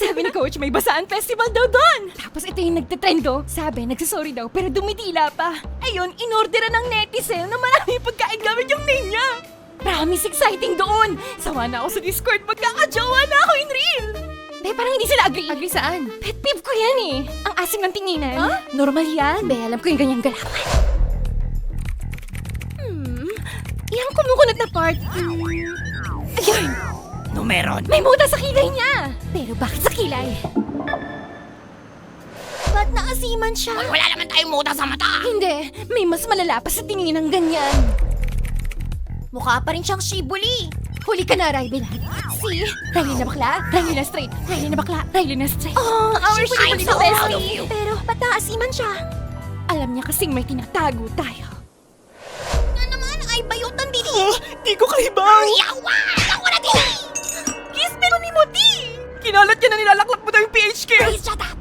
Sabi ni Coach, may basaan festival daw doon. Tapos ito yung nagtitrend ko. Sabi, nagsasorry daw, pero dumitila pa. Ayun, inorderan ng netizen na maraming pagkain gamit yung name niya. Promise exciting doon. Sawa na ako sa Discord, magkakajowa na ako in real. Be, parang hindi sila agree. Agree saan? Pet peeve ko yan eh. Ang asim ng tinginan. Huh? Normal yan. Be, alam ko yung ganyang galawan. Yung kumukunot na part. Ayun. No meron. May muta sa kilay niya. Pero bakit sa kilay? Ba't naasiman siya? Wala naman tayong muta sa mata. Hindi. May mas malala pa sa tingin ng ganyan. Mukha pa rin siyang shibuli. Huli ka na, Raibel. Si Riley na bakla, Riley na straight. Riley na bakla, Riley na straight. Oh, our Shibuli shibuli na so bestie. proud of you. Pero ba't naasiman siya? Alam niya kasing may tinatago tayo. Nga naman ay bayutan din. Di ko kaibang. Yawa! Yawa na din! Kiss pero ni Moti! Kinalat niya na nilalaklak mo daw yung PHQ. Please, shut up!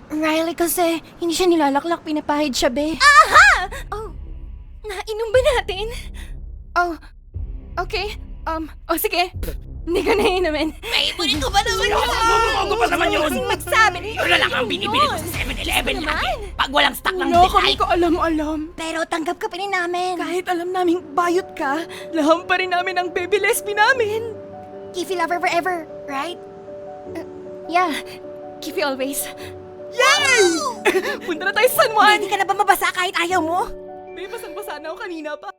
Riley kasi, hindi siya nilalak-lak, pinapahid siya, be. Aha! Oh, nainom ba natin? Oh, okay. Sige. Hindi ko nainumin. May ipunin ko ba naman yun? Mago pa naman yun. Kasing magsabi. Yun na lang ang binibili ko sa 7-Eleven lagi. Pag walang stock ng No, detail. kami ko alam. Pero tanggap ka pa rin namin. Kahit alam naming bayot ka, laham pa rin namin ang baby lesbi namin. Kiffy lover forever, right? Yeah, keep you always. Yay! Punta na tayo sa San Juan. Hindi ka na ba mabasa kahit ayaw mo? Babe, basang-basa na ako kanina pa.